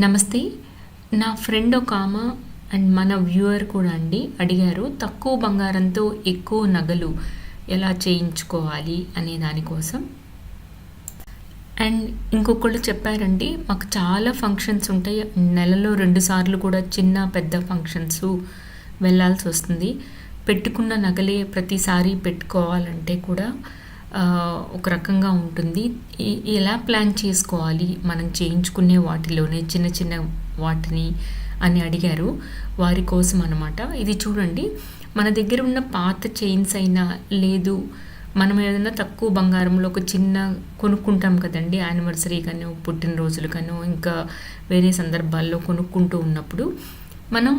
నమస్తే. నా ఫ్రెండ్ ఒక ఆమె అండ్ మన వ్యూవర్ కూడా అండి అడిగారు, తక్కువ బంగారంతో ఎక్కువ నగలు ఎలా చేయించుకోవాలి అనే దానికోసం. అండ్ ఇంకొకళ్ళు చెప్పారండి, మాకు చాలా ఫంక్షన్స్ ఉంటాయి, నెలలో 2 సార్లు కూడా చిన్న పెద్ద ఫంక్షన్స్ వెళ్ళాల్సి వస్తుంది. పెట్టుకున్న నగలే ప్రతిసారి పెట్టుకోవాలంటే కూడా ఒక రకంగా ఉంటుంది. ఎలా ప్లాన్ చేసుకోవాలి మనం చేయించుకునే వాటిలోనే చిన్న చిన్న వాటిని అని అడిగారు. వారి కోసం అన్నమాట. ఇది చూడండి, మన దగ్గర ఉన్న పాత చైన్స్ అయినా లేదు, మనం ఏదైనా తక్కువ బంగారంలో ఒక చిన్న కొనుక్కుంటాం కదండి, యానివర్సరీ కానీ పుట్టినరోజులు కానీ ఇంకా వేరే సందర్భాల్లో కొనుక్కుంటూ ఉన్నప్పుడు మనం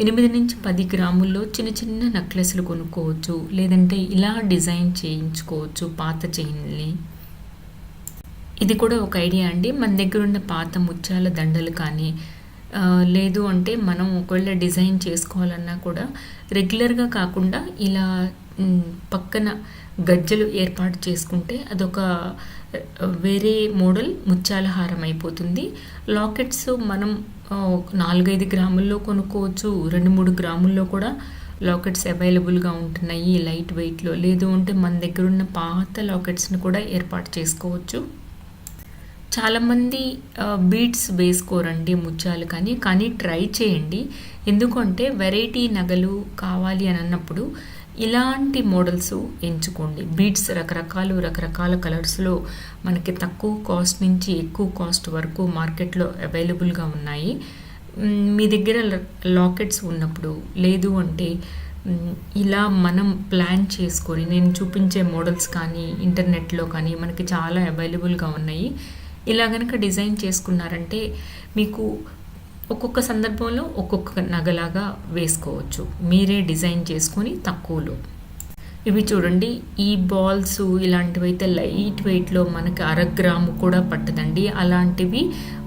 8 నుంచి 10 గ్రాముల్లో చిన్న చిన్న నెక్లెస్లు కొనుక్కోవచ్చు, లేదంటే ఇలా డిజైన్ చేయించుకోవచ్చు పాత చైన్ని. ఇది కూడా ఒక ఐడియా అండి. మన దగ్గర ఉన్న పాత ముత్యాల దండలు కానీ లేదు అంటే మనం ఒకవేళ డిజైన్ చేసుకోవాలన్నా కూడా రెగ్యులర్గా కాకుండా ఇలా పక్కన గజ్జలు ఏర్పాటు చేసుకుంటే అదొక వేరే మోడల్ ముత్యాల హారం అయిపోతుంది. లాకెట్స్ మనం 4-5 గ్రాముల్లో కొనుక్కోవచ్చు, 2-3 గ్రాముల్లో కూడా లాకెట్స్ అవైలబుల్గా ఉంటున్నాయి లైట్ వెయిట్లో. లేదు అంటే మన దగ్గర ఉన్న పాత లాకెట్స్ని కూడా ఏర్పాటు చేసుకోవచ్చు. చాలామంది బీడ్స్ వేసుకోరండి ముత్యాలు కానీ ట్రై చేయండి. ఎందుకంటే వెరైటీ నగలు కావాలి అని అన్నప్పుడు ఇలాంటి మోడల్స్ ఎంచుకోండి. బీడ్స్ రకరకాల కలర్స్లో మనకి తక్కువ కాస్ట్ నుంచి ఎక్కువ కాస్ట్ వరకు మార్కెట్లో అవైలబుల్గా ఉన్నాయి. మీ దగ్గర లాకెట్స్ ఉన్నప్పుడు లేదు అంటే ఇలా మనం ప్లాన్ చేసుకొని నేను చూపించే మోడల్స్ కానీ ఇంటర్నెట్లో కానీ మనకి చాలా అవైలబుల్గా ఉన్నాయి. ఇలా కనుక డిజైన్ చేసుకున్నారంటే మీకు ఒక్కొక్క సందర్భంలో ఒక్కొక్క నగలాగా వేసుకోవచ్చు, మీరే డిజైన్ చేసుకొని తక్కువలో. ఇవి చూడండి, ఈ బాల్స్ ఇలాంటివైతే లైట్ వెయిట్లో మనకి 1/2 గ్రాము కూడా పట్టదండి. అలాంటివి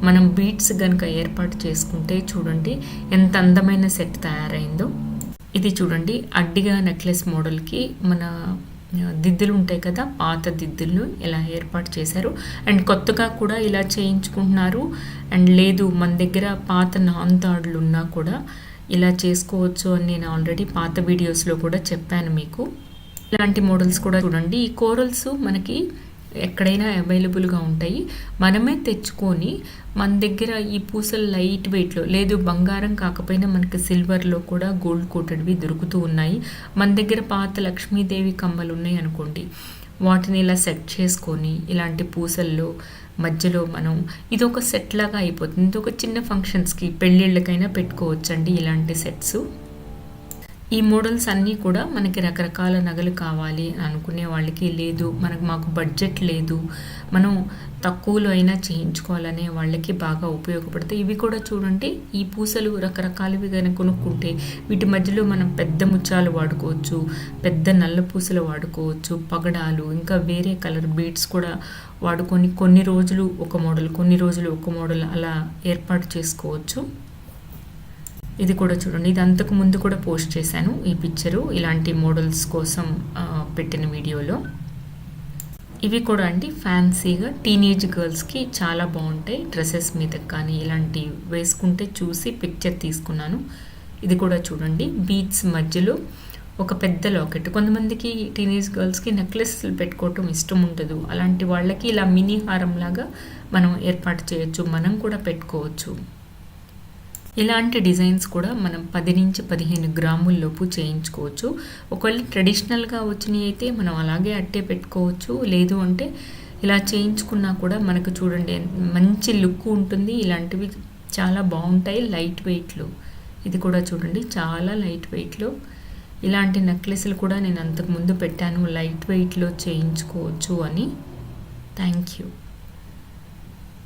మనం బీడ్స్ కనుక ఏర్పాటు చేసుకుంటే చూడండి ఎంత అందమైన సెట్ తయారైందో. ఇది చూడండి, అడ్డిగా నెక్లెస్ మోడల్కి మన దిద్దులు ఉంటాయి కదా, పాత దిద్దులను ఇలా ఏర్పాటు చేశారు. అండ్ కొత్తగా కూడా ఇలా చేయించుకుంటున్నారు. అండ్ లేదు మన దగ్గర పాత నాన్ తాడులు ఉన్నా కూడా ఇలా చేసుకోవచ్చు అని నేను ఆల్రెడీ పాత వీడియోస్లో కూడా చెప్పాను మీకు. ఇలాంటి మోడల్స్ కూడా చూడండి. ఈ కోరల్స్ మనకి ఎక్కడైనా అవైలబుల్గా ఉంటాయి. మనమే తెచ్చుకొని మన దగ్గర ఈ పూసలు లైట్ వెయిట్లో లేదు, బంగారం కాకపోయినా మనకి సిల్వర్లో కూడా గోల్డ్ కోటెడ్వి దొరుకుతూ ఉన్నాయి. మన దగ్గర పాత లక్ష్మీదేవి కమ్మలు ఉన్నాయి అనుకోండి, వాటిని ఇలా సెట్ చేసుకొని ఇలాంటి పూసల్లో మధ్యలో మనం ఇది ఒక సెట్ లాగా అయిపోతుంది. ఇది ఒక చిన్న ఫంక్షన్స్కి పెళ్ళిళ్ళకైనా పెట్టుకోవచ్చండి ఇలాంటి సెట్స్. ఈ మోడల్స్ అన్నీ కూడా మనకి రకరకాల నగలు కావాలి అనుకునే వాళ్ళకి, లేదు మాకు బడ్జెట్ లేదు, మనం తక్కువలో అయినా చేయించుకోవాలనే వాళ్ళకి బాగా ఉపయోగపడతాయి. ఇవి కూడా చూడండి, ఈ పూసలు రకరకాలవి కనుక కొనుక్కుంటే వీటి మధ్యలో మనం పెద్ద ముత్యాలు వాడుకోవచ్చు, పెద్ద నల్ల పూసలు వాడుకోవచ్చు, పగడాలు ఇంకా వేరే కలర్ బీడ్స్ కూడా వాడుకొని కొన్ని రోజులు ఒక మోడల్ కొన్ని రోజులు ఒక మోడల్ అలా ఏర్పాటు చేసుకోవచ్చు. ఇది కూడా చూడండి, ఇది అంతకు ముందు కూడా పోస్ట్ చేశాను ఈ పిక్చరు ఇలాంటి మోడల్స్ కోసం పెట్టిన వీడియోలో. ఇవి కూడా అండి ఫ్యాన్సీగా టీనేజ్ గర్ల్స్కి చాలా బాగుంటాయి. డ్రెస్సెస్ మీద కానీ ఇలాంటి వేసుకుంటే చూసి పిక్చర్ తీసుకున్నాను. ఇది కూడా చూడండి, బీడ్స్ మధ్యలో ఒక పెద్ద లాకెట్. కొంతమందికి టీనేజ్ గర్ల్స్కి నెక్లెస్లు పెట్టుకోవటం ఇష్టం ఉండదు, అలాంటి వాళ్ళకి ఇలా మినీ హారం లాగా మనం ఏర్పాటు చేయొచ్చు, మనం కూడా పెట్టుకోవచ్చు. ఇలాంటి డిజైన్స్ కూడా మనం 10 నుంచి 15 గ్రాముల్లోపు చేయించుకోవచ్చు. ఒకవేళ ట్రెడిషనల్గా వచ్చినాయి అయితే మనం అలాగే అట్టే పెట్టుకోవచ్చు, లేదు అంటే ఇలా చేయించుకున్నా కూడా మనకు చూడండి మంచి లుక్ ఉంటుంది. ఇలాంటివి చాలా బాగుంటాయి లైట్ వెయిట్లో. ఇది కూడా చూడండి చాలా లైట్ వెయిట్లో. ఇలాంటి నెక్లెస్లు కూడా నేను అంతకుముందు పెట్టాను లైట్ వెయిట్లో చేయించుకోవచ్చు అని. Thank you.